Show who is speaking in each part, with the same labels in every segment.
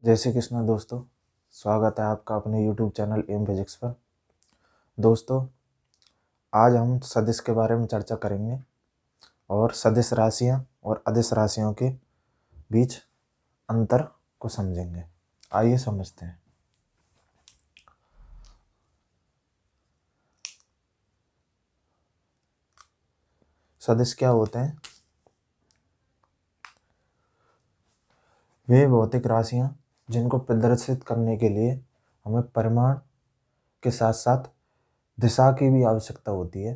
Speaker 1: जय श्री कृष्ण दोस्तों, स्वागत है आपका अपने YouTube चैनल एम फिजिक्स पर। दोस्तों, आज हम सदिश के बारे में चर्चा करेंगे और सदिश राशियां और अदिश राशियों के बीच अंतर को समझेंगे। आइए समझते हैं। सदिश क्या होते हैं? वे भौतिक राशियां जिनको प्रदर्शित करने के लिए हमें परिमाण के साथ साथ दिशा की भी आवश्यकता होती है।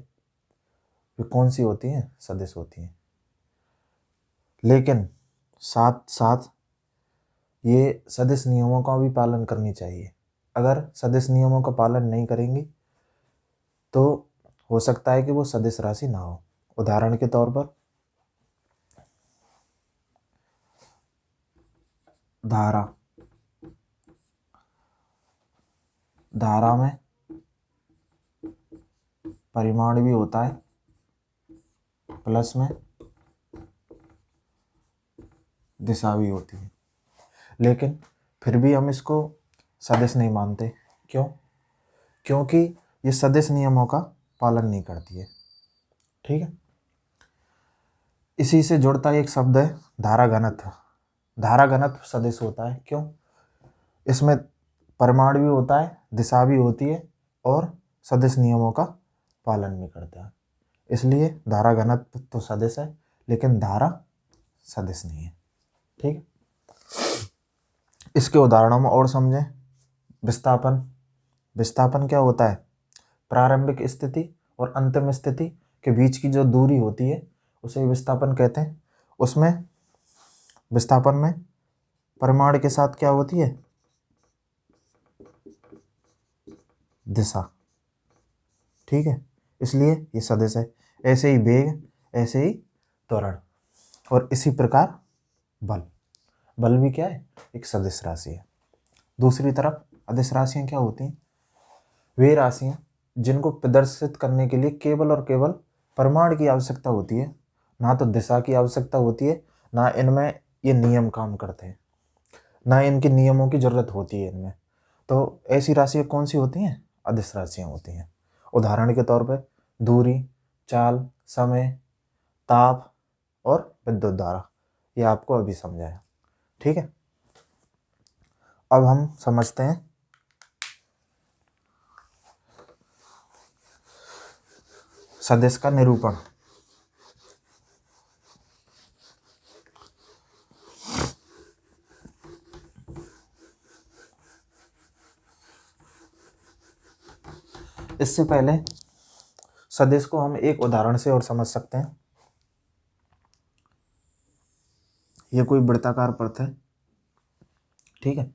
Speaker 1: वे कौन सी होती हैं? सदिश होती हैं। लेकिन साथ साथ ये सदिश नियमों का भी पालन करनी चाहिए। अगर सदिश नियमों का पालन नहीं करेंगी तो हो सकता है कि वो सदिश राशि ना हो। उदाहरण के तौर पर धारा धारा में परिमाण भी होता है प्लस में दिशा भी होती है, लेकिन फिर भी हम इसको सदिश नहीं मानते। क्यों? क्योंकि ये सदिश नियमों का पालन नहीं करती है। ठीक है। इसी से जुड़ता एक शब्द है धारा घनत्व। धारा घनत्व सदिश होता है। क्यों? इसमें परिमाण भी होता है, दिशा भी होती है और सदिश नियमों का पालन भी करता है। इसलिए धारा घनत्व तो सदिश है, लेकिन धारा सदिश नहीं है। ठीक है। इसके उदाहरणों में और समझें। विस्थापन। विस्थापन क्या होता है? प्रारंभिक स्थिति और अंतिम स्थिति के बीच की जो दूरी होती है उसे विस्थापन कहते हैं। उसमें विस्थापन में परिमाण के साथ क्या होती है? दिशा। ठीक है। इसलिए ये सदिश है। ऐसे ही वेग, ऐसे ही त्वरण, और इसी प्रकार बल। बल भी क्या है? एक सदिश राशि है। दूसरी तरफ अदिश राशियां क्या होती हैं? वे राशियां जिनको प्रदर्शित करने के लिए केवल और केवल परिमाण की आवश्यकता होती है, ना तो दिशा की आवश्यकता होती है, ना इनमें ये नियम काम करते हैं, ना इनके नियमों की जरूरत होती है इनमें। तो ऐसी राशियां कौन सी होती हैं? अदिश राशियां होती हैं। उदाहरण के तौर पर दूरी, चाल, समय, ताप और विद्युत धारा। ये आपको अभी समझाया। ठीक है। अब हम समझते हैं सदिश का निरूपण। इससे पहले सदिश को हम एक उदाहरण से और समझ सकते हैं। ये कोई वृत्ताकार पथ है। ठीक है।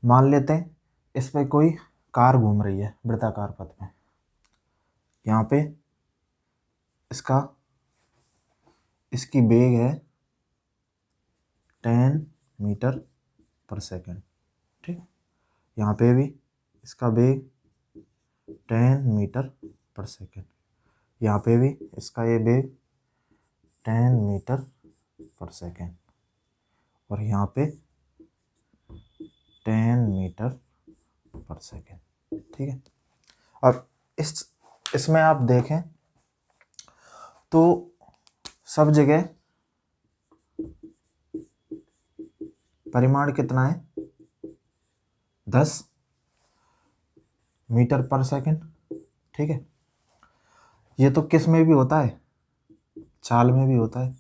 Speaker 1: मान लेते हैं इस पे कोई कार घूम रही है वृत्ताकार पथ में। यहाँ पे इसकी वेग है 10 मीटर पर सेकेंड। ठीक। यहाँ पे भी इसका वेग 10 मीटर पर सेकेंड। यहाँ पे भी इसका ये वेग 10 मीटर पर सेकेंड, और यहाँ पे 10 मीटर पर सेकेंड। ठीक है। अब इसमें आप देखें तो सब जगह परिमाण कितना है? 10 मीटर पर सेकेंड। ठीक है। ये तो किस में भी होता है? चाल में भी होता है।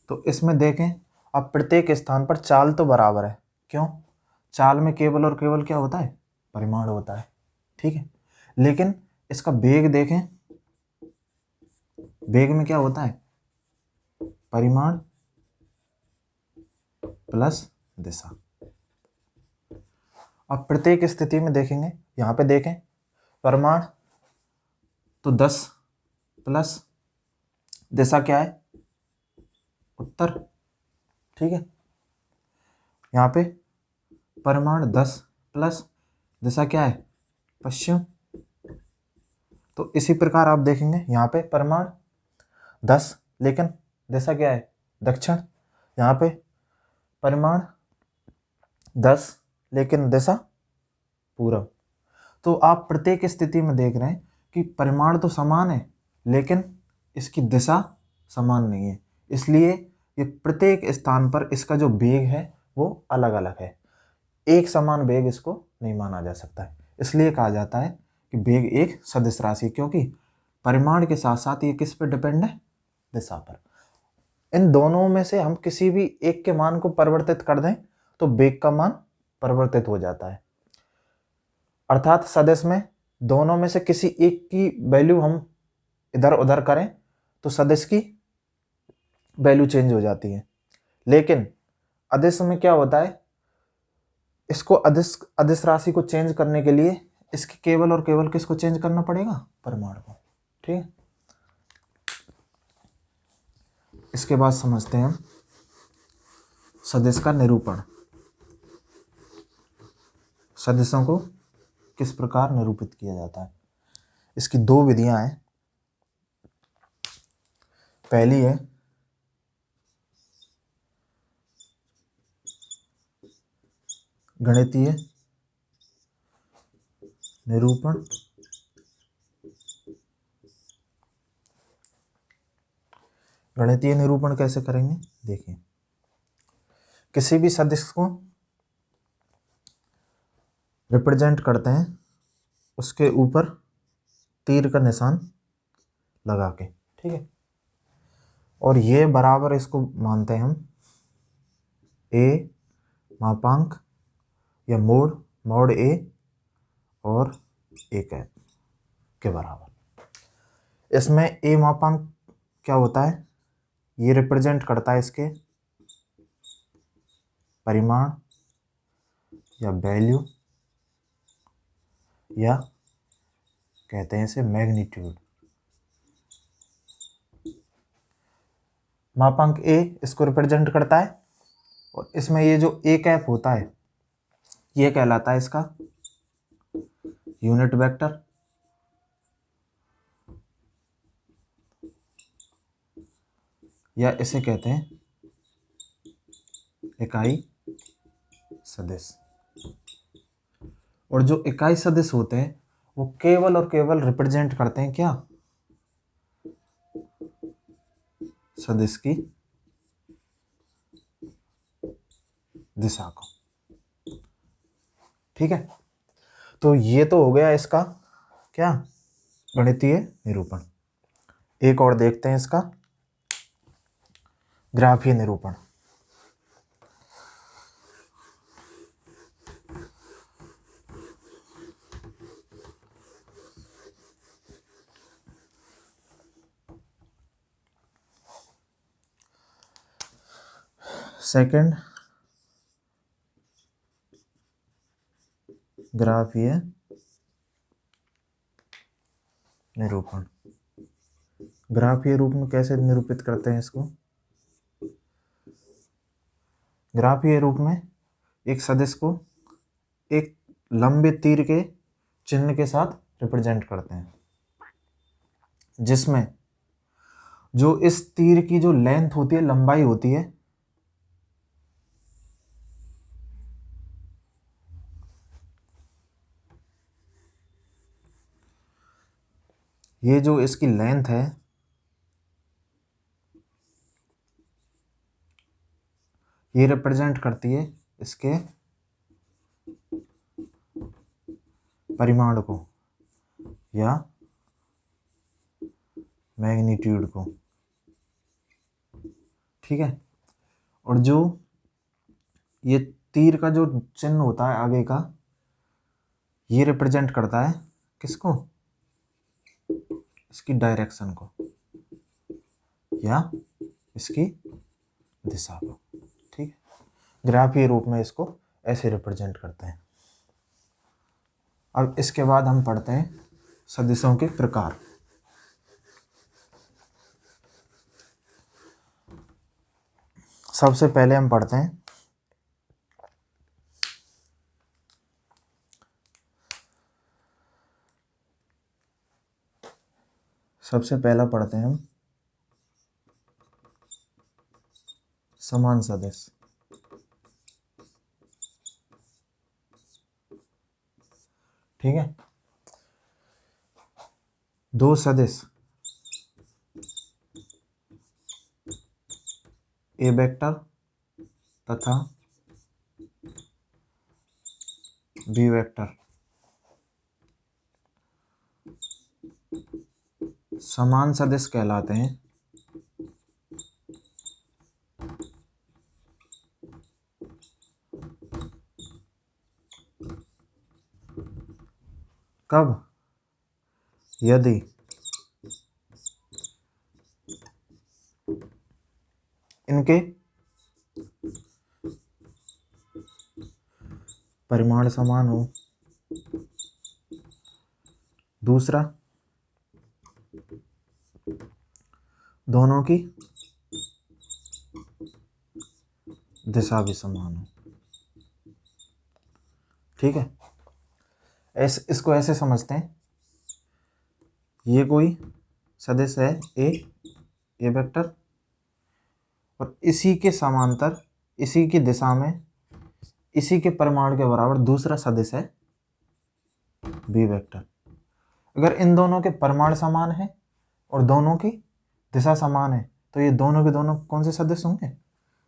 Speaker 1: तो इसमें देखें, अब प्रत्येक स्थान पर चाल तो बराबर है। क्यों? चाल में केवल और केवल क्या होता है? परिमाण होता है। ठीक है। लेकिन इसका वेग देखें, वेग में क्या होता है? परिमाण प्लस दिशा। अब प्रत्येक स्थिति में देखेंगे, यहाँ पे देखें परिमाण तो 10 प्लस दिशा क्या है? उत्तर। ठीक है। यहाँ पे परिमाण 10 प्लस दिशा क्या है? पश्चिम। तो इसी प्रकार आप देखेंगे यहाँ पे परिमाण 10 लेकिन दिशा क्या है? दक्षिण। यहाँ पे परिमाण 10, लेकिन दिशा पूरब। तो आप प्रत्येक स्थिति में देख रहे हैं कि परिमाण तो समान है लेकिन इसकी दिशा समान नहीं है, इसलिए ये प्रत्येक स्थान पर इसका जो वेग है वो अलग अलग है। एक समान वेग इसको नहीं माना जा सकता है, इसलिए कहा जाता है कि वेग एक सदिश राशि है, क्योंकि परिमाण के साथ साथ ये किस पर डिपेंड है? दिशा पर। इन दोनों में से हम किसी भी एक के मान को परिवर्तित कर दें तो वेग का मान परिवर्तित हो जाता है। अर्थात सदिश में दोनों में से किसी एक की वैल्यू हम इधर उधर करें तो सदिश की वैल्यू चेंज हो जाती है, लेकिन अदिश में क्या होता है? इसको अदिश अदिश राशि को चेंज करने के लिए इसके केवल और केवल किसको चेंज करना पड़ेगा? परिमाण को। ठीक है, इसके बाद समझते हैं हम सदिश का निरूपण। सदिशों को किस प्रकार निरूपित किया जाता है? इसकी दो विधियां हैं। पहली है गणितीय निरूपण, गणितीय निरूपण कैसे करेंगे? देखिए, किसी भी सदिश को रिप्रेजेंट करते हैं उसके ऊपर तीर का निशान लगा के, ठीक है, और ये बराबर इसको मानते हैं हम ए मापांक या मोड ए और ए कैप के बराबर। इसमें ए मापांक क्या होता है? ये रिप्रेजेंट करता है इसके परिमाण या वैल्यू या कहते हैं इसे मैग्नीट्यूड। मापांक ए इसको रिप्रेजेंट करता है और इसमें ये जो ए कैप होता है ये कहलाता है इसका यूनिट वेक्टर, या इसे कहते हैं इकाई सदिश। और जो इकाई सदिश होते हैं वो केवल और केवल रिप्रेजेंट करते हैं क्या? सदिश की दिशा को। ठीक है, तो ये तो हो गया इसका क्या? गणितीय निरूपण। एक और देखते हैं इसका ग्राफीय निरूपण। सेकंड ग्राफीय निरूपण। ग्राफीय रूप में कैसे निरूपित करते हैं इसको? ग्राफीय रूप में एक सदिश को एक लंबे तीर के चिन्ह के साथ रिप्रेजेंट करते हैं, जिसमें जो इस तीर की जो लेंथ होती है, लंबाई होती है, ये जो इसकी लेंथ है ये रिप्रेजेंट करती है इसके परिमाण को या मैग्नीट्यूड को। ठीक है, और जो ये तीर का जो चिन्ह होता है आगे का ये रिप्रेजेंट करता है किसको? इसकी डायरेक्शन को या इसकी दिशा को। ठीक है, ग्राफीय रूप में इसको ऐसे रिप्रेजेंट करते हैं। अब इसके बाद हम पढ़ते हैं सदिशों के प्रकार। सबसे पहले हम पढ़ते हैं सबसे पहला पढ़ते हैं हम समान सदिश। ठीक है। दो सदिश ए वेक्टर तथा बी वेक्टर समान सदिश कहलाते हैं। कब? यदि इनके परिमाण समान हो। दूसरा, दोनों की दिशा भी समान हो। ठीक है। इसको ऐसे समझते हैं, ये कोई सदिश है ए वेक्टर, और इसी के समांतर, इसी की दिशा में, इसी के परिमाण के बराबर दूसरा सदिश है बी वेक्टर। अगर इन दोनों के परिमाण समान है और दोनों की दिशा समान है तो ये दोनों के दोनों कौन से सदिश होंगे?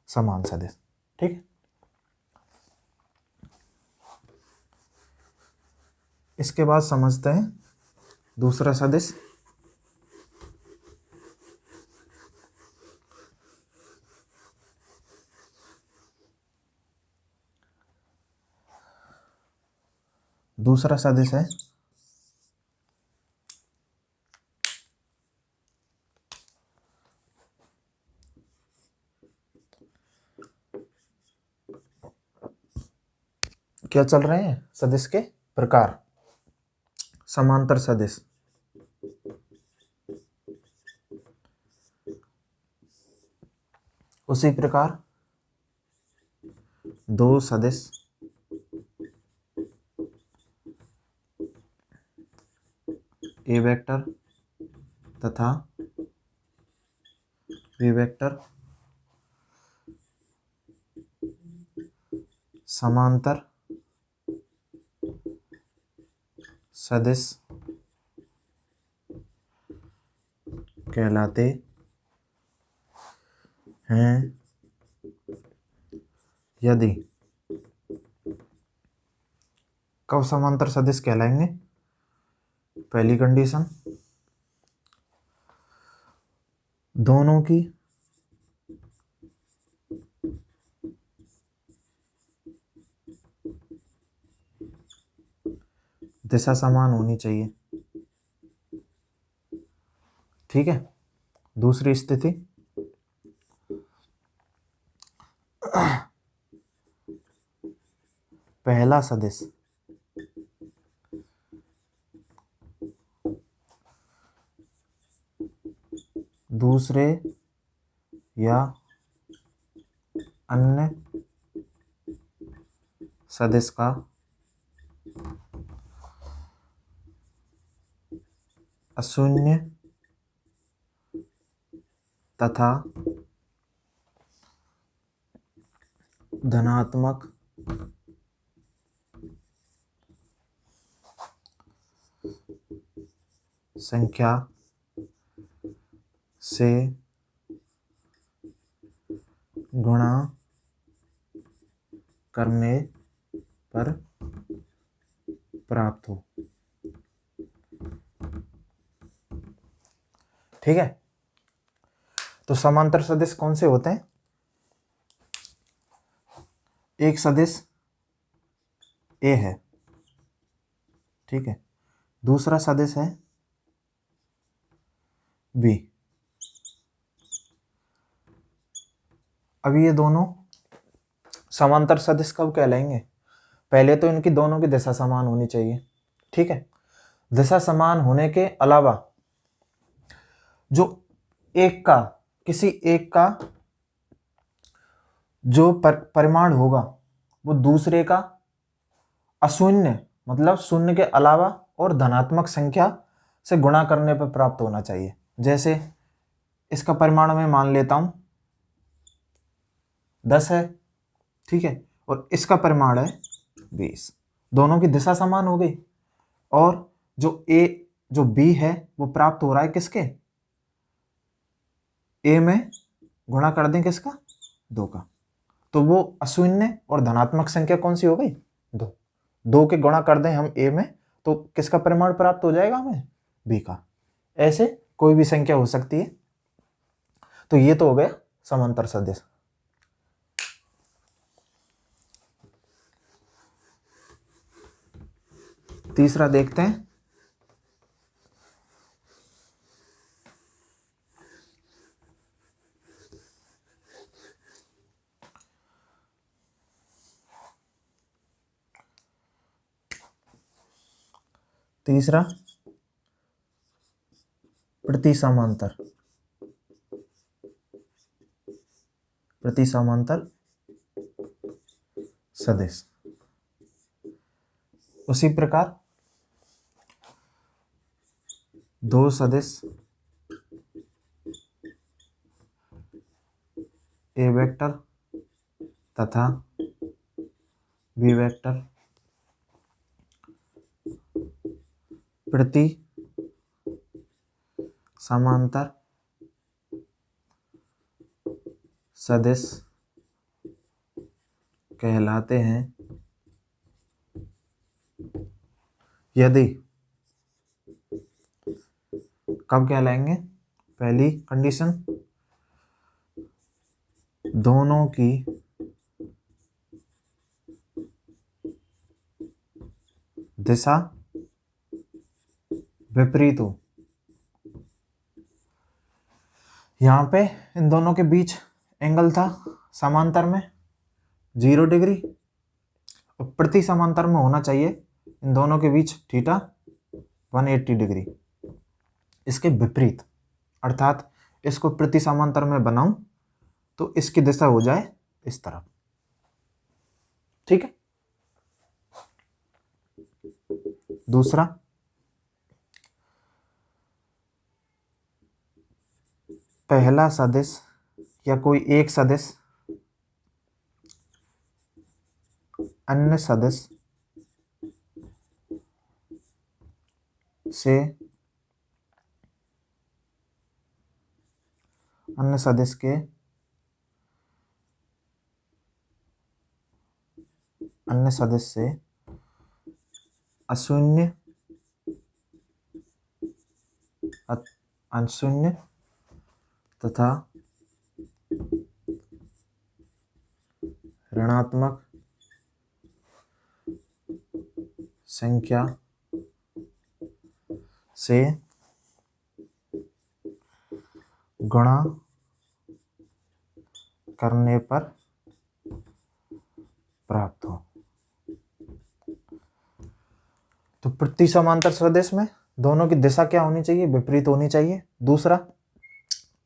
Speaker 1: समान सदिश। ठीक है। इसके बाद समझते हैं दूसरा सदिश। दूसरा सदिश है क्या चल रहे हैं सदिश के प्रकार? समांतर सदिश, उसी प्रकार दो सदिश ए वेक्टर तथा बी वेक्टर समांतर सदिश कहलाते हैं यदि, कब समांतर सदिश कहलाएंगे? पहली कंडीशन, दोनों की दिशा समान होनी चाहिए। ठीक है। दूसरी स्थिति, पहला सदिश दूसरे या अन्य सदिश का अशून्य तथा धनात्मक संख्या से गुणा करने पर प्राप्त हो। ठीक है। तो समांतर सदिश कौन से होते हैं? एक सदिश ए है, ठीक है, दूसरा सदिश है बी। अभी ये दोनों समांतर सदिश कब कहलाएंगे? पहले तो इनकी दोनों की दिशा समान होनी चाहिए। ठीक है। दिशा समान होने के अलावा जो एक का, किसी एक का जो परिमाण होगा वो दूसरे का अशून्य, मतलब शून्य के अलावा और धनात्मक संख्या से गुणा करने पर प्राप्त होना चाहिए। जैसे इसका परिमाण मैं मान लेता हूं 10 है, ठीक है, और इसका परिमाण है 20। दोनों की दिशा समान हो गई और जो बी है वो प्राप्त हो रहा है किसके, ए में गुणा कर दें किसका, 2 का, तो वो अशून्य और धनात्मक संख्या कौन सी हो गई, 2। 2 के गुणा कर दें हम ए में तो किसका परिमाण प्राप्त हो जाएगा हमें, बी का। ऐसे कोई भी संख्या हो सकती है। तो ये तो हो गया समांतर सदिश। तीसरा देखते हैं। तीसरा प्रतिसमांतर सदिश। उसी प्रकार दो सदिश ए वेक्टर तथा बी वेक्टर प्रति समांतर सदिश कहलाते हैं यदि, कब कहलाएंगे, पहली कंडीशन, दोनों की दिशा विपरीत हो। यहां पे इन दोनों के बीच एंगल था समांतर में 0 डिग्री, और प्रति समांतर में होना चाहिए इन दोनों के बीच थीटा 180 डिग्री। इसके विपरीत, अर्थात इसको प्रति समांतर में बनाऊं तो इसकी दिशा हो जाए इस तरफ। ठीक है। दूसरा, पहला सदिश या कोई एक सदिश अन्य सदिश से अन्य सदिश के अन्य सदिश से अशून्य अशून्य तथा ऋणात्मक संख्या से गुणा करने पर प्राप्त हो। तो प्रति समांतर सदिश में दोनों की दिशा क्या होनी चाहिए, विपरीत होनी चाहिए। दूसरा,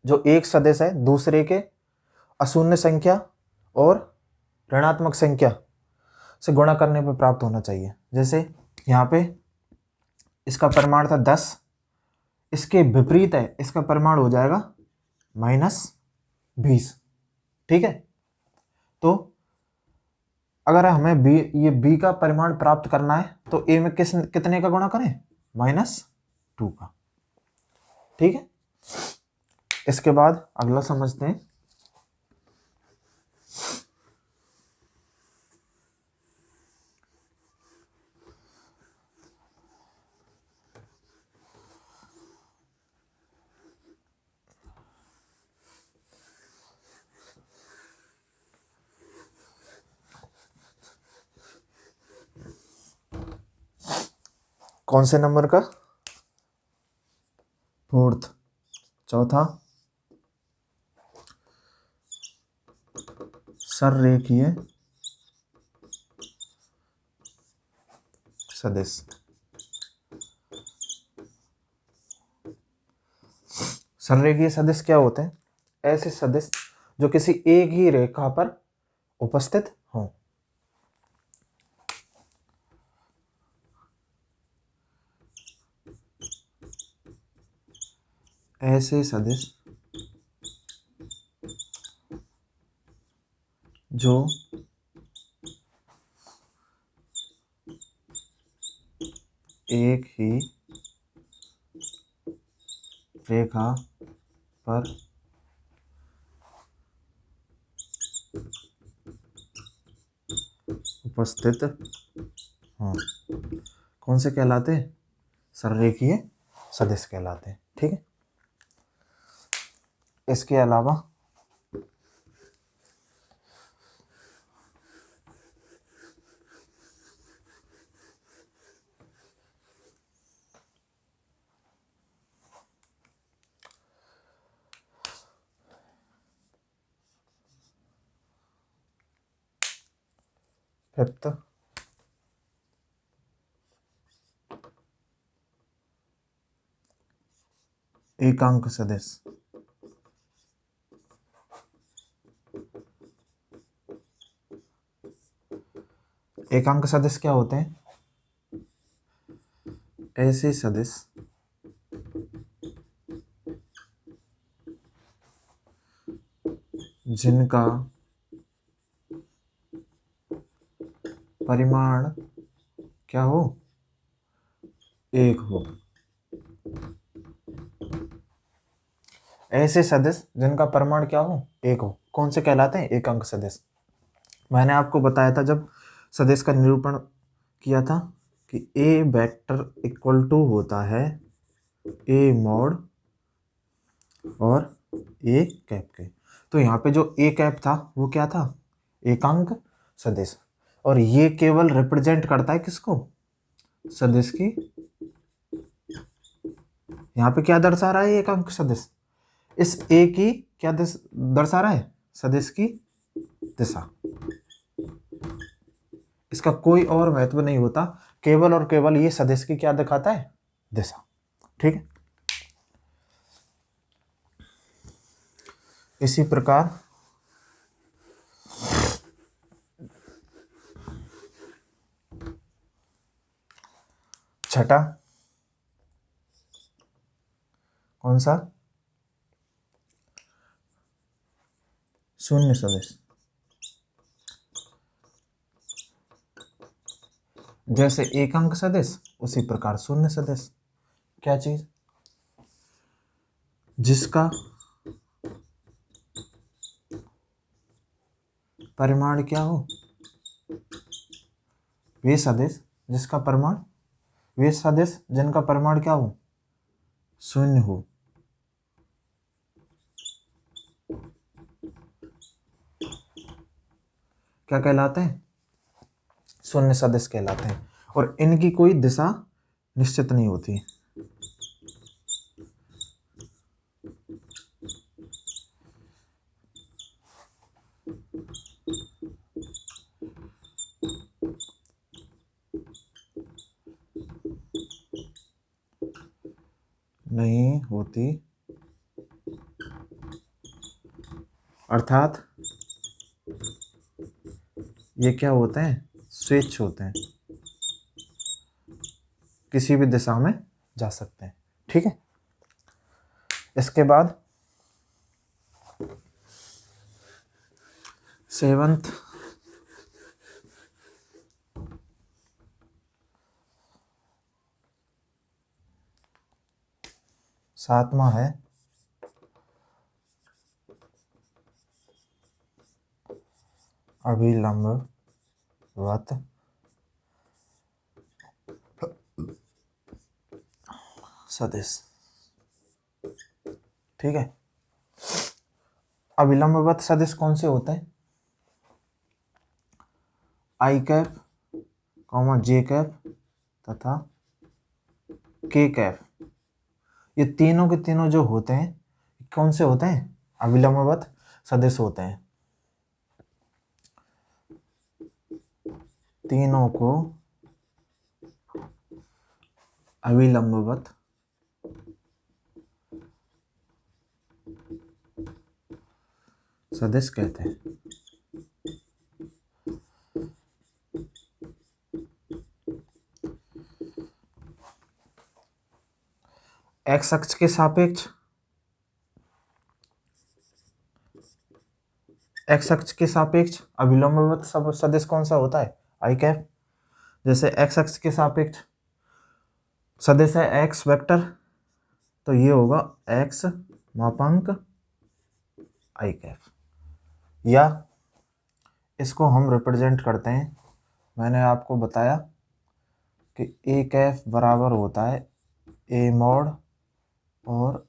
Speaker 1: जो एक सदिश है दूसरे के अशून्य संख्या और ऋणात्मक संख्या से गुणा करने पर प्राप्त होना चाहिए। जैसे यहाँ पे इसका परिमाण था 10, इसके विपरीत है, इसका परिमाण हो जाएगा -20। ठीक है। तो अगर हमें ये b का परिमाण प्राप्त करना है तो a में कितने का गुणा करें, -2 का। ठीक है। इसके बाद अगला समझते हैं। कौन से नंबर का, 4th, चौथा, सररेखीय सदिश। सररेखीय सदिश क्या होते हैं, ऐसे सदिश जो किसी एक ही रेखा पर उपस्थित हों। ऐसे सदिश जो एक ही रेखा पर उपस्थित, हाँ, कौन से कहलाते हैं? सररेखीय सदिश कहलाते हैं। ठीक है, इसके अलावा फिफ्थ, एकांक सदिश। एकांक सदिश क्या होते हैं? ऐसे सदिश जिनका परिमाण क्या हो? एक हो। ऐसे सदिश जिनका परिमाण क्या हो? एक हो, कौन से कहलाते हैं? एकांक सदिश। मैंने आपको बताया था जब सदिश का निरूपण किया था कि ए वेक्टर इक्वल टू होता है ए मॉड और ए कैप के। तो यहाँ पे जो ए कैप था वो क्या था? एकांक सदिश। और ये केवल रिप्रेजेंट करता है किसको? सदिश की। यहाँ पे क्या दर्शा रहा है एकांक सदिश? इस ए की क्या दर्शा रहा है? सदिश की दिशा। इसका कोई और महत्व नहीं होता, केवल और केवल ये सदिश की क्या दिखाता है? दिशा। ठीक है, इसी प्रकार छठा कौन सा? शून्य सदिश। जैसे एकांक सदिश उसी प्रकार शून्य सदिश। क्या चीज? जिसका परिमाण क्या हो? वे सदिश जिसका परिमाण, वे सदिश जिनका परिमाण क्या हो? शून्य हो। क्या कहलाते हैं? शून्य सदिश कहलाते हैं। और इनकी कोई दिशा निश्चित नहीं होती। नहीं होती, अर्थात ये क्या होते हैं? स्वेच्छ होते हैं, किसी भी दिशा में जा सकते हैं। ठीक है, इसके बाद सेवंथ सातवां है अभिलंबवत सदिश। ठीक है, अभिलंबवत सदिश कौन से होते हैं? आई कैप, जे कैप तथा के कैप। ये तीनों के तीनों जो होते हैं कौन से होते हैं? अभिलंबवत सदिश होते हैं। तीनों को अभिलंबवत सदिश कहते हैं। एक्स अक्ष के सापेक्ष, एक्स अक्ष के सापेक्ष अभिलंबवत सदिश कौन सा होता है? आई कैप। जैसे एक्स अक्ष के सापेक्ष सदिश है एक्स वेक्टर, तो ये होगा एक्स मापांक आई कैफ, या इसको हम रिप्रेजेंट करते हैं, मैंने आपको बताया कि ए कैफ बराबर होता है ए मॉड और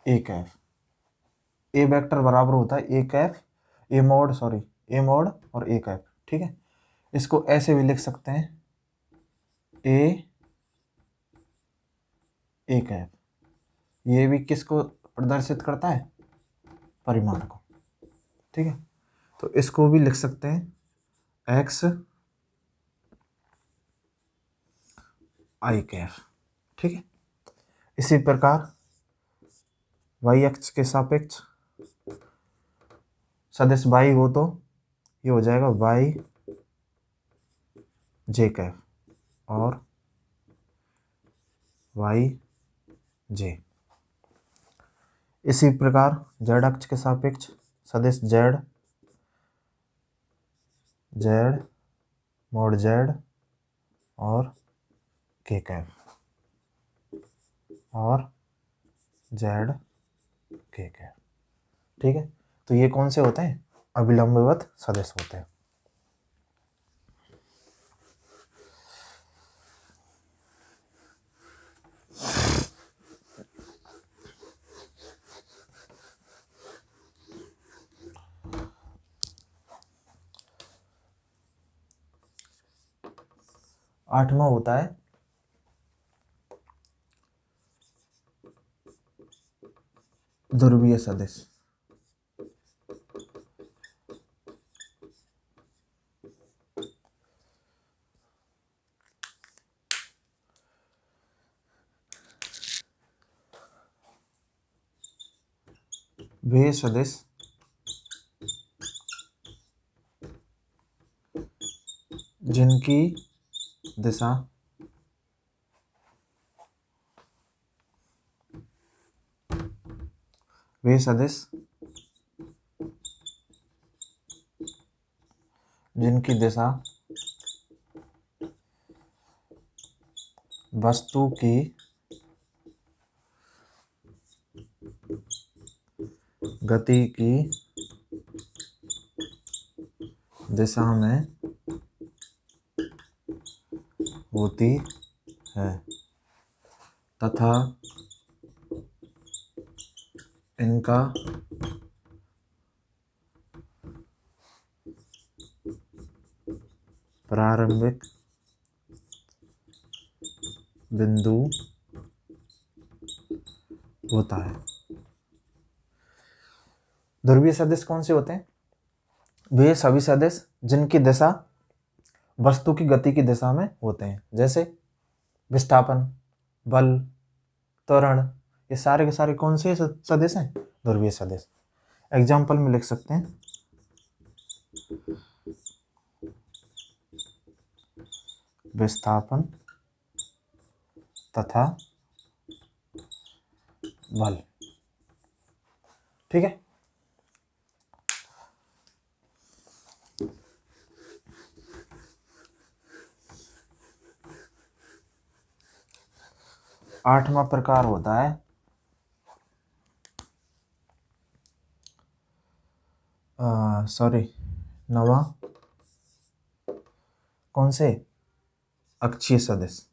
Speaker 1: ए कैफ, ए वेक्टर बराबर होता है ए Kaif A mod, sorry A mod और ए कैफ, ठीक है। इसको ऐसे भी लिख सकते हैं ए ए कैफ, ये भी किसको प्रदर्शित करता है, परिमाण को, ठीक है। तो इसको भी लिख सकते हैं एक्स आई कैफ, ठीक है। इसी प्रकार वाई अक्ष के सापेक्ष सदिश वाई हो तो ये हो जाएगा वाई जे कैफ और वाई जे। इसी प्रकार जेड अक्ष के सापेक्ष सदिश जेड जेड मोड जेड और के कैफ और जेड के कैफ, ठीक है। तो ये कौन से होते हैं, अभिलंबवत सदिश होते हैं। आठवां होता है ध्रुवीय सदिश। वे सदिश जिनकी दिशा वे सदिश जिनकी दिशा वस्तु की गति की दिशा में होती है तथा इनका प्रारंभिक बिंदु होता है। ध्रुवीय सदिश कौन से होते हैं, वे सभी सदिश जिनकी दिशा वस्तु की गति की दिशा में होते हैं, जैसे विस्थापन, बल, त्वरण, ये सारे के सारे कौन से सदिश हैं, ध्रुवीय सदिश। एग्जाम्पल में लिख सकते हैं विस्थापन तथा बल, ठीक है। आठवां प्रकार होता है नवा कौन से, अक्षीय सदिश।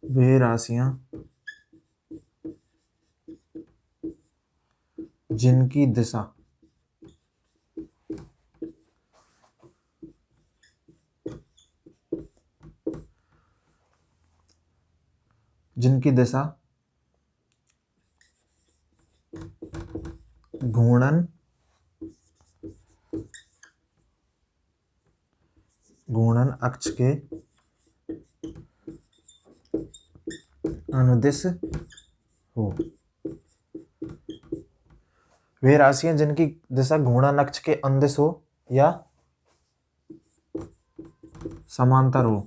Speaker 1: वे राशियां जिनकी दिशा घूर्णन अक्ष के अनुदिश हो। वे राशियां जिनकी दिशा घूर्णन अक्ष के अनुदिश हो या समांतर हो।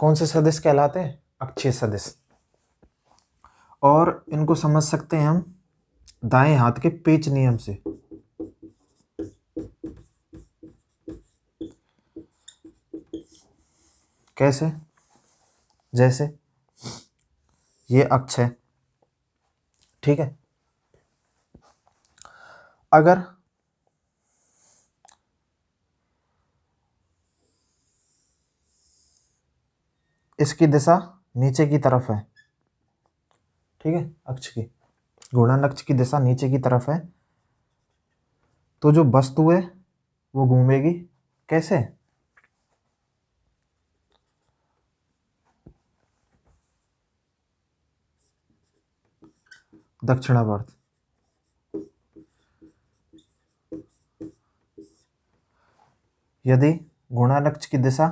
Speaker 1: कौन से सदिश कहलाते हैं? अक्षीय सदिश। और इनको समझ सकते हैं हम दाएं हाथ के पेच नियम से। कैसे? जैसे ये अक्ष है, ठीक है, अगर इसकी दिशा नीचे की तरफ है, ठीक है, अक्ष की, घूर्णन अक्ष की दिशा नीचे की तरफ है, तो जो वस्तु है वो घूमेगी कैसे? दक्षिणावर्त। यदि घूर्णन अक्ष की दिशा,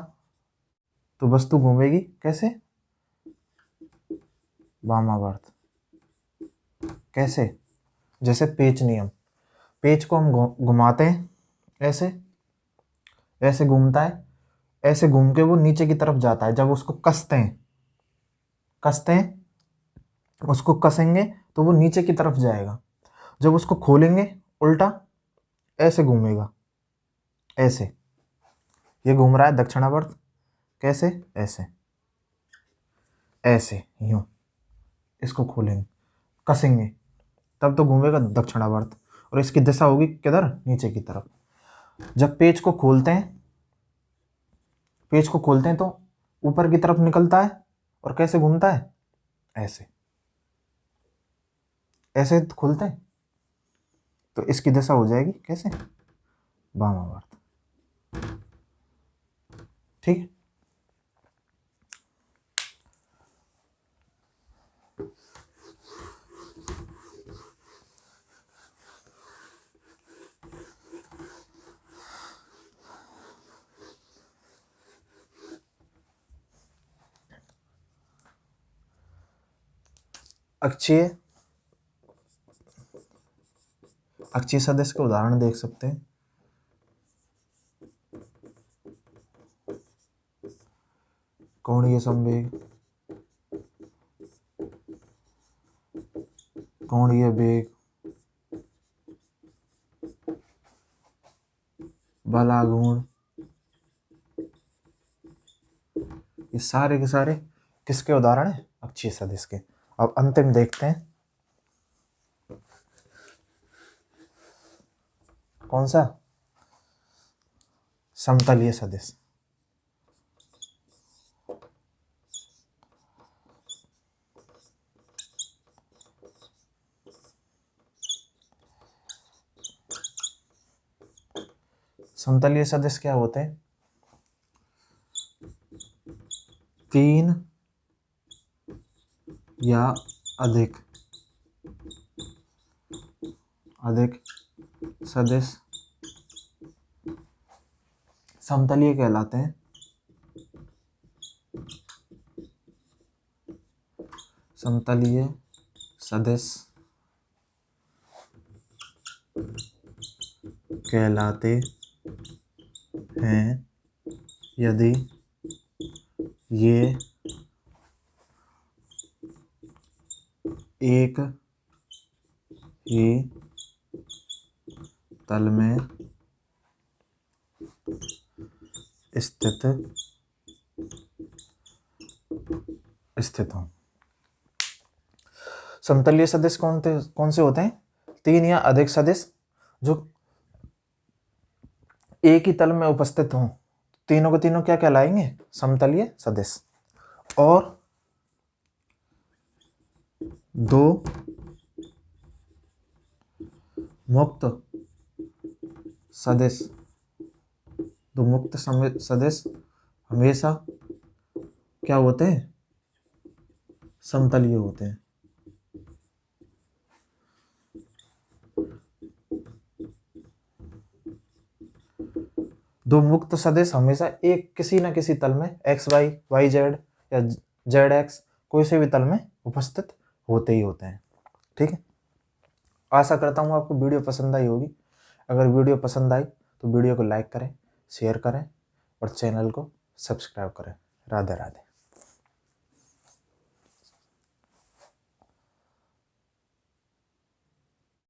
Speaker 1: तो वस्तु घूमेगी कैसे? वामावर्त। कैसे? जैसे पेच नियम, पेच को हम घुमाते हैं ऐसे, ऐसे घूमता है, ऐसे घूम के वो नीचे की तरफ जाता है। जब उसको कसते हैं, उसको कसेंगे तो वो नीचे की तरफ जाएगा। जब उसको खोलेंगे उल्टा ऐसे घूमेगा, ऐसे। ये घूम रहा है दक्षिणावर्त। कैसे? ऐसे, ऐसे, यूं। इसको खोलेंगे, कसेंगे, तब तो घूमेगा दक्षिणावर्त, और इसकी दिशा होगी किधर? नीचे की तरफ। जब पेच को खोलते हैं, तो ऊपर की तरफ निकलता है, और कैसे घूमता है? ऐसे, ऐसे खोलते हैं, तो इसकी दिशा हो जाएगी कैसे? वामावर्त। ठीक है। अक्षीय सदिश के उदाहरण देख सकते हैं। कोणीय संवेग, कोणीय वेग, बलागुण, ये सारे के सारे किसके उदाहरण हैं? अक्षीय सदिश के। अब अंतिम देखते हैं, कौन सा? समतलीय सदिश। समतलीय सदिश क्या होते हैं? तीन या अधिक सदिश समतलीय कहलाते हैं। समतलीय सदिश कहलाते हैं यदि ये एक ही तल में स्थित हो। समतलीय सदिश कौन से होते हैं? तीन या अधिक सदिश जो एक ही तल में उपस्थित हों, तीनों के तीनों क्या कहलाएंगे? समतलीय सदिश। और दो मुक्त सदिश, सदिश हमेशा क्या होते हैं? समतलीय होते हैं। दो मुक्त सदिश हमेशा एक किसी न किसी तल में XY, YZ या ZX कोई से भी तल में उपस्थित होते ही होते हैं। ठीक है। आशा करता हूँ आपको वीडियो पसंद आई होगी। अगर वीडियो पसंद आई तो वीडियो को लाइक करें, शेयर करें और चैनल को सब्सक्राइब करें। राधे राधे।